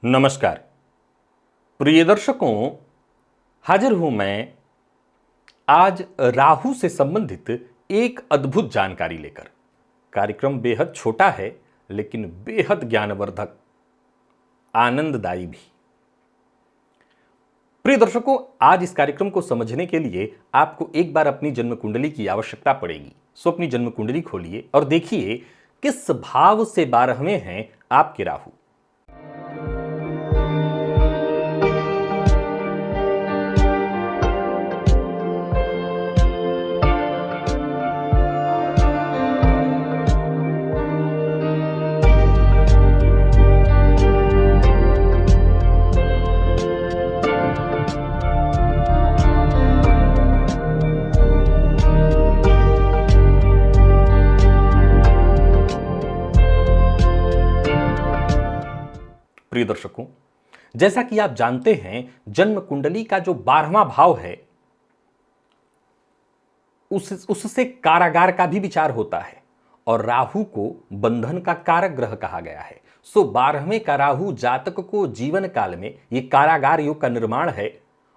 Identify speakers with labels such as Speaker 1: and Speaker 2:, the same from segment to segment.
Speaker 1: नमस्कार प्रिय दर्शकों, हाजिर हूं मैं आज राहु से संबंधित एक अद्भुत जानकारी लेकर। कार्यक्रम बेहद छोटा है लेकिन बेहद ज्ञानवर्धक, आनंददायी भी। प्रिय दर्शकों, आज इस कार्यक्रम को समझने के लिए आपको एक बार अपनी जन्म कुंडली की आवश्यकता पड़ेगी। सो अपनी जन्म कुंडली खोलिए और देखिए किस भाव से 12वें हैं आपके राहु। प्रिय दर्शकों, जैसा कि आप जानते हैं, जन्म कुंडली का जो 12वां भाव है उससे कारागार का भी विचार होता है और राहु को बंधन का कारक ग्रह कहा गया है। सो 12वें का राहु जातक को जीवन काल में यह कारागार योग का निर्माण है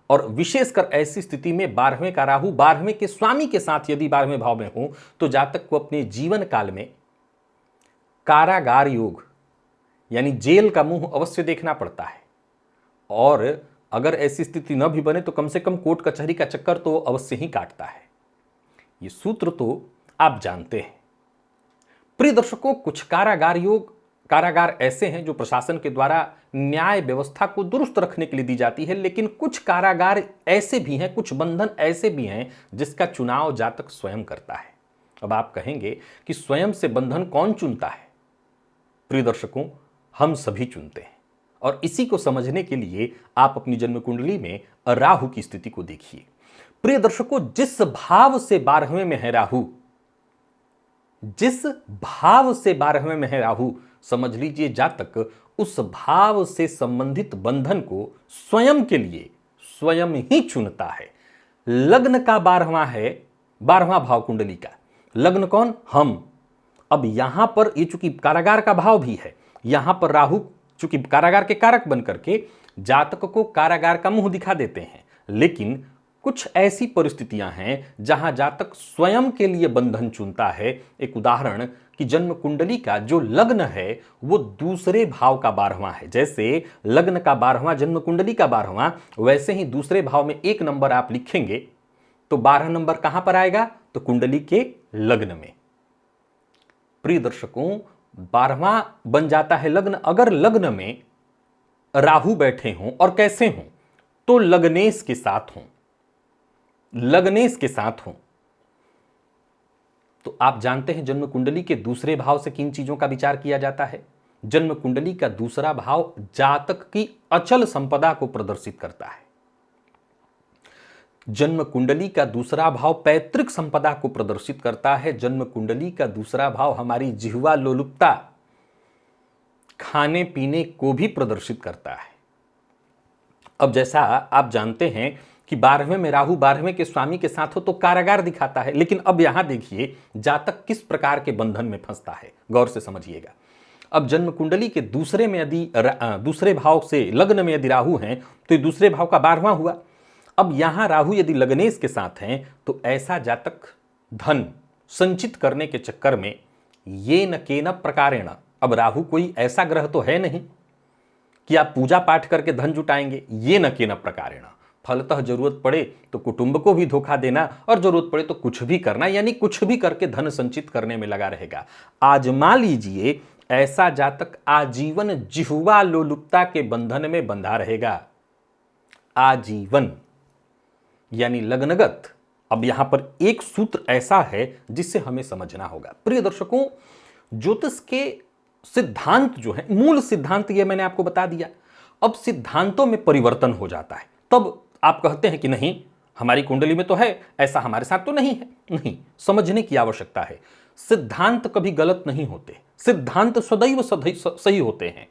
Speaker 1: और विशेषकर ऐसी स्थिति में 12वें का राहु 12वें के स्वामी के साथ यदि 12वें भाव में हो तो जातक को अपने जीवन काल में कारागार योग यानी जेल का मुंह अवश्य देखना पड़ता है। और अगर ऐसी स्थिति न भी बने तो कम से कम कोर्ट कचहरी का चक्कर तो अवश्य ही काटता है। ये सूत्र तो आप जानते हैं। प्रिय दर्शकों, कुछ कारागार ऐसे हैं जो प्रशासन के द्वारा न्याय व्यवस्था को दुरुस्त रखने के लिए दी जाती है, लेकिन कुछ कारागार ऐसे भी हैं, कुछ बंधन ऐसे भी हैं जिसका चुनाव जातक स्वयं करता है। अब आप कहेंगे कि स्वयं से बंधन कौन चुनता है? प्रिय दर्शकों, हम सभी चुनते हैं और इसी को समझने के लिए आप अपनी जन्म कुंडली में राहु की स्थिति को देखिए। प्रिय दर्शकों, जिस भाव से 12वें में है राहु, जिस भाव से 12वें में है राहु, समझ लीजिए जातक उस भाव से संबंधित बंधन को स्वयं के लिए स्वयं ही चुनता है। लग्न का 12वां है, 12वां भाव कुंडली का। लग्न कौन? हम। अब यहां पर ये चूंकि कारागार का भाव भी है, यहां पर राहु चूंकि कारागार के कारक बन करके जातक को कारागार का मुंह दिखा देते हैं, लेकिन कुछ ऐसी परिस्थितियां हैं जहां जातक स्वयं के लिए बंधन चुनता है। एक उदाहरण कि जन्म कुंडली का जो लग्न है वो दूसरे भाव का 12वां है। जैसे लग्न का 12वां जन्म कुंडली का 12वां, वैसे ही दूसरे भाव में 1 नंबर आप लिखेंगे तो 12 नंबर कहां पर आएगा? तो कुंडली के लग्न में। प्रिय दर्शकों, 12वां बन जाता है लग्न। अगर लग्न में राहु बैठे हों और कैसे हों तो लग्नेश के साथ हों, लग्नेश के साथ हों। तो आप जानते हैं जन्म कुंडली के दूसरे भाव से किन चीजों का विचार किया जाता है? जन्म कुंडली का दूसरा भाव जातक की अचल संपदा को प्रदर्शित करता है। जन्म कुंडली का दूसरा भाव पैतृक संपदा को प्रदर्शित करता है। जन्म कुंडली का दूसरा भाव हमारी जिह्वा लोलुपता, खाने पीने को भी प्रदर्शित करता है। अब जैसा आप जानते हैं कि 12वें में राहु 12वें के स्वामी के साथ हो तो कारागार दिखाता है, लेकिन अब यहां देखिए जातक किस प्रकार के बंधन में फंसता है, गौर से समझिएगा। अब जन्म कुंडली के दूसरे में यदि दूसरे भाव से लग्न में यदि राहु हैं तो ये दूसरे भाव का 12वां हुआ। अब यहां राहु यदि लग्नेश के साथ हैं तो ऐसा जातक धन संचित करने के चक्कर में ये न केन प्रकारेण, अब राहु कोई ऐसा ग्रह तो है नहीं कि आप पूजा पाठ करके धन जुटाएंगे, ये न केन प्रकारेण। फलतः जरूरत पड़े तो कुटुंब को भी धोखा देना और जरूरत पड़े तो कुछ भी करना, यानी कुछ भी करके धन संचित करने में लगा रहेगा। आजमा लीजिए, ऐसा जातक आजीवन जिह्वा लोलुपता के बंधन में बंधा रहेगा, आजीवन यानी लग्नगत। अब यहां पर एक सूत्र ऐसा है जिससे हमें समझना होगा। प्रिय दर्शकों, ज्योतिष के सिद्धांत जो है, मूल सिद्धांत ये मैंने आपको बता दिया। अब सिद्धांतों में परिवर्तन हो जाता है, तब आप कहते हैं कि नहीं हमारी कुंडली में तो है, ऐसा हमारे साथ तो नहीं है। नहीं, समझने की आवश्यकता है। सिद्धांत कभी गलत नहीं होते, सिद्धांत सदैव सही होते हैं।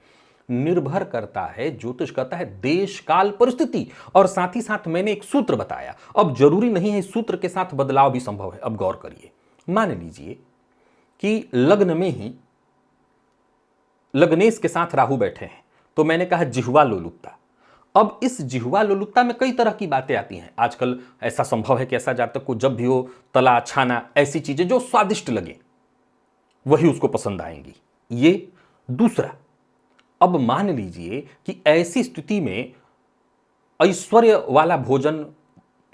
Speaker 1: निर्भर करता है, ज्योतिष कहता है देश काल परिस्थिति, और साथ ही साथ मैंने एक सूत्र बताया। अब जरूरी नहीं है इस सूत्र के साथ बदलाव भी संभव है। अब गौर करिए, मान लीजिए कि लग्न में ही लग्नेश के साथ राहु बैठे हैं, तो तो मैंने कहा जिह्वा लोलुपता। अब इस जिह्वा लोलुपता में कई तरह की बातें आती हैं। आजकल ऐसा संभव है कि ऐसा जातक को जब भी हो तला छाना ऐसी चीजें जो स्वादिष्ट लगे वही उसको पसंद आएंगी। ये दूसरा, अब मान लीजिए कि ऐसी स्थिति में ऐश्वर्य वाला भोजन,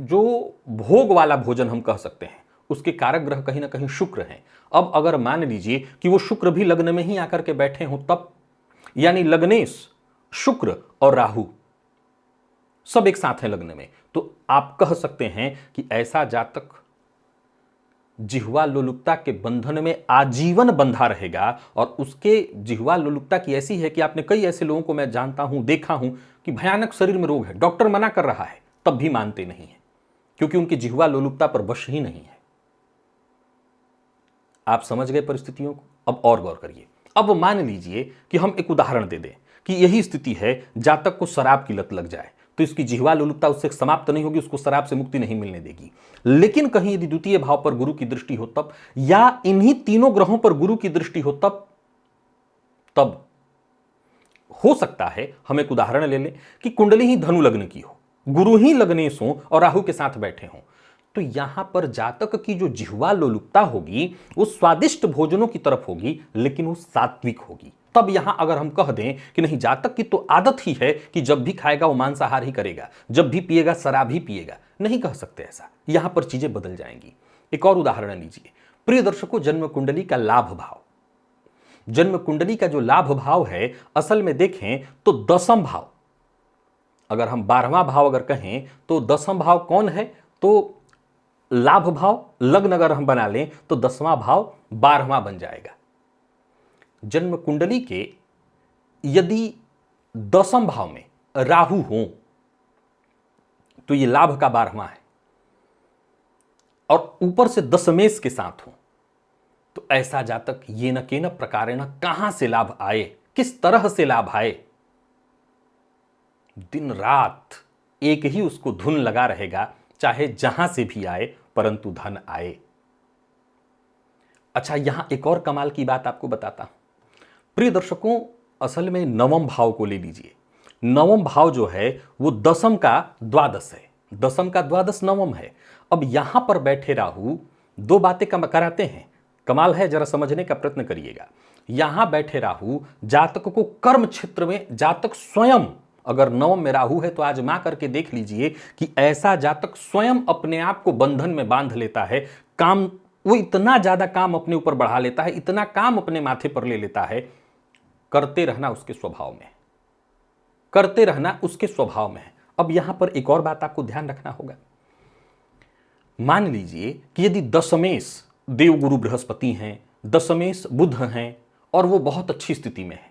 Speaker 1: जो भोग वाला भोजन हम कह सकते हैं, उसके कारक ग्रह कहीं ना कहीं शुक्र हैं। अब अगर मान लीजिए कि वो शुक्र भी लग्न में ही आकर के बैठे हों तब, यानी लग्नेश शुक्र और राहु सब एक साथ हैं लग्न में, तो आप कह सकते हैं कि ऐसा जातक जिह्वा लोलुपता के बंधन में आजीवन बंधा रहेगा। और उसके जिह्वा लोलुपता की ऐसी है कि आपने कई ऐसे लोगों को मैं जानता हूं, देखा हूं कि भयानक शरीर में रोग है, डॉक्टर मना कर रहा है तब भी मानते नहीं है, क्योंकि उनकी जिह्वा लोलुपता पर वश ही नहीं है। आप समझ गए परिस्थितियों को? अब और गौर करिए। अब मान लीजिए कि हम एक उदाहरण दे दें कि यही स्थिति है, जातक को शराब की लत लग जाए, तो इसकी जिह्वा लोलुपता उससे समाप्त नहीं होगी, उसको शराब से मुक्ति नहीं मिलने देगी। लेकिन कहीं यदि द्वितीय भाव पर गुरु की दृष्टि हो तब, या इन्हीं तीनों ग्रहों पर गुरु की दृष्टि हो तब हो सकता है, हम एक उदाहरण ले लें कि कुंडली ही धनु लग्न की हो, गुरु ही लग्नेश हो और राहु के साथ बैठे हों, तो यहां पर जातक की जो जिह्वा लोलुपता होगी वो स्वादिष्ट भोजनों की तरफ होगी, लेकिन वो सात्विक होगी। तब यहां अगर हम कह दें कि नहीं, जातक की तो आदत ही है कि जब भी खाएगा वो मांसाहार ही करेगा, जब भी पिएगा शराब ही पिएगा, नहीं कह सकते ऐसा। यहां पर चीजें बदल जाएंगी। एक और उदाहरण लीजिए। प्रिय दर्शकों, जन्म कुंडली का लाभ भाव, जन्म कुंडली का जो लाभ भाव है, असल में देखें तो दसम भाव, अगर हम 12वां भाव अगर कहें तो दसम भाव कौन है, तो लाभ भाव। लग्न अगर हम बना लें तो 10वां भाव 12वां बन जाएगा। जन्म कुंडली के यदि 10म भाव में राहु हो तो ये लाभ का 12वां है, और ऊपर से दशमेश के साथ हो तो ऐसा जातक ये न के न प्रकारेण कहां से लाभ आए, किस तरह से लाभ आए, दिन रात एक ही उसको धुन लगा रहेगा, चाहे जहां से भी आए परंतु धन आए। अच्छा, यहां एक और कमाल की बात आपको बताता हूं। प्रिय दर्शकों, असल में 9वें भाव को ले लीजिए। 9वां भाव जो है वो दसम का द्वादश है, दसम का द्वादश 9वां है। अब यहां पर बैठे राहु दो बातें कराते हैं, कमाल है, जरा समझने का प्रयत्न करिएगा। यहां बैठे राहु जातक को कर्म क्षेत्र में, जातक स्वयं अगर 9 में राहु है तो आजमा करके देख लीजिए कि ऐसा जातक स्वयं अपने आप को बंधन में बांध लेता है। काम, वो इतना ज्यादा काम अपने ऊपर बढ़ा लेता है, इतना काम अपने माथे पर ले लेता है, करते रहना उसके स्वभाव में, करते रहना उसके स्वभाव में है। अब यहां पर एक और बात आपको ध्यान रखना होगा। मान लीजिए कि यदि दशमेश देवगुरु बृहस्पति हैं, दशमेश बुध हैं और वो बहुत अच्छी स्थिति में है,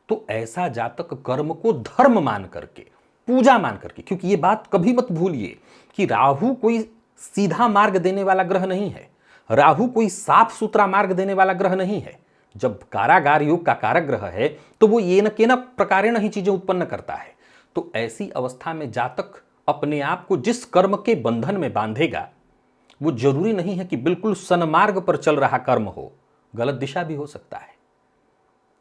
Speaker 1: तो ऐसा जातक कर्म को धर्म मान करके, पूजा मान करके, क्योंकि ये बात कभी मत भूलिए कि राहु कोई सीधा मार्ग देने वाला ग्रह नहीं है, राहु कोई साफ सुथरा मार्ग देने वाला ग्रह नहीं है। जब कारागार योग का कारक ग्रह है तो वो ये न के न प्रकारेण ही चीजें उत्पन्न करता है। तो ऐसी अवस्था में जातक अपने आप को जिस कर्म के बंधन में बांधेगा वो जरूरी नहीं है कि बिल्कुल सन्मार्ग पर चल रहा कर्म हो, गलत दिशा भी हो सकता है,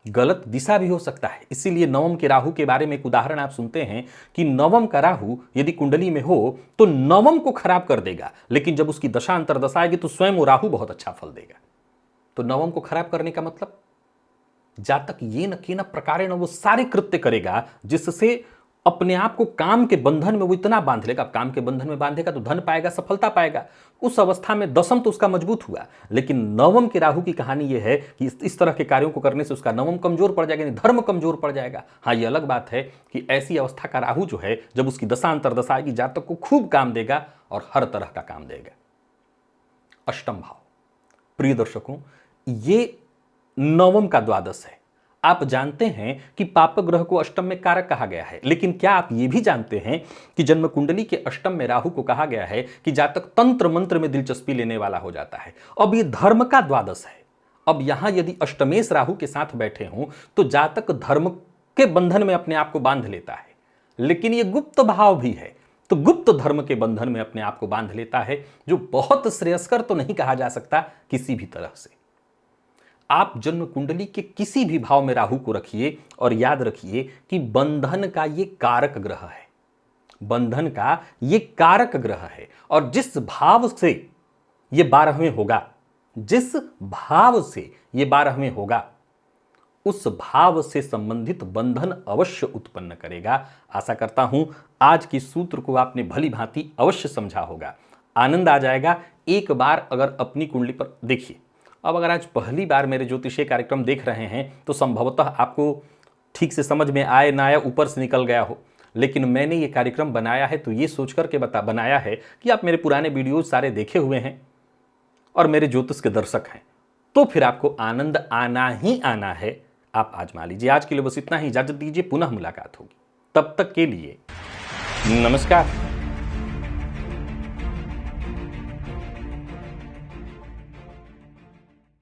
Speaker 1: गलत दिशा भी हो सकता है। इसीलिए 9वें के राहु के बारे में एक उदाहरण आप सुनते हैं कि 9वें का राहु यदि कुंडली में हो तो 9वें को खराब कर देगा, लेकिन जब उसकी दशा अंतर्दशा आएगी तो स्वयं वो राहु बहुत अच्छा फल देगा। तो 9वें को खराब करने का मतलब, जातक ये न के न प्रकारेण वो सारे कृत्य करेगा जिससे अपने आप को काम के बंधन में वो इतना बांध लेगा। काम के बंधन में बांधेगा तो धन पाएगा, सफलता पाएगा। उस अवस्था में दसम तो उसका मजबूत हुआ, लेकिन 9वें के राहु की कहानी यह है कि इस तरह के कार्यों को करने से उसका 9वें कमजोर पड़ जाएगा, धर्म कमजोर पड़ जाएगा। हाँ, ये अलग बात है कि ऐसी अवस्था का राहु जो है, जब उसकी दशा अंतर्दशा आएगी, जातक को खूब काम देगा और हर तरह का काम देगा। अष्टम भाव, प्रिय दर्शकों, ये 9वें का द्वादश है। आप जानते हैं कि पाप ग्रह को अष्टम में कारक कहा गया है, लेकिन क्या आप यह भी जानते हैं कि जन्म कुंडली के अष्टम में राहु को कहा गया है कि जातक तंत्र मंत्र में दिलचस्पी लेने वाला हो जाता है। अब ये धर्म का द्वादश है। अब यहां यदि अष्टमेश राहु के साथ बैठे हों तो जातक धर्म के बंधन में अपने आप को बांध लेता है, लेकिन यह गुप्त भाव भी है, तो गुप्त धर्म के बंधन में अपने आप को बांध लेता है, जो बहुत श्रेयस्कर तो नहीं कहा जा सकता किसी भी तरह से। आप जन्म कुंडली के किसी भी भाव में राहु को रखिए और याद रखिए कि बंधन का ये कारक ग्रह है। बंधन का ये कारक ग्रह है और जिस भाव से ये 12वें होगा, जिस भाव से ये 12वें होगा, उस भाव से संबंधित बंधन अवश्य उत्पन्न करेगा। आशा करता हूं आज की सूत्र को आपने भली भांति अवश्य समझा होगा, आनंद आ जाएगा। एक बार अगर अपनी कुंडली पर देखिए, अब अगर आज पहली बार मेरे ज्योतिषीय कार्यक्रम देख रहे हैं तो संभवतः आपको ठीक से समझ में आए ना आया, ऊपर से निकल गया हो, लेकिन मैंने ये कार्यक्रम बनाया है तो ये सोच करके बनाया है कि आप मेरे पुराने वीडियोज सारे देखे हुए हैं और मेरे ज्योतिष के दर्शक हैं, तो फिर आपको आनंद आना ही आना है। आप आजमा लीजिए। आज के लिए बस इतना ही, इजाजत दीजिए, पुनः मुलाकात होगी। तब तक के लिए नमस्कार।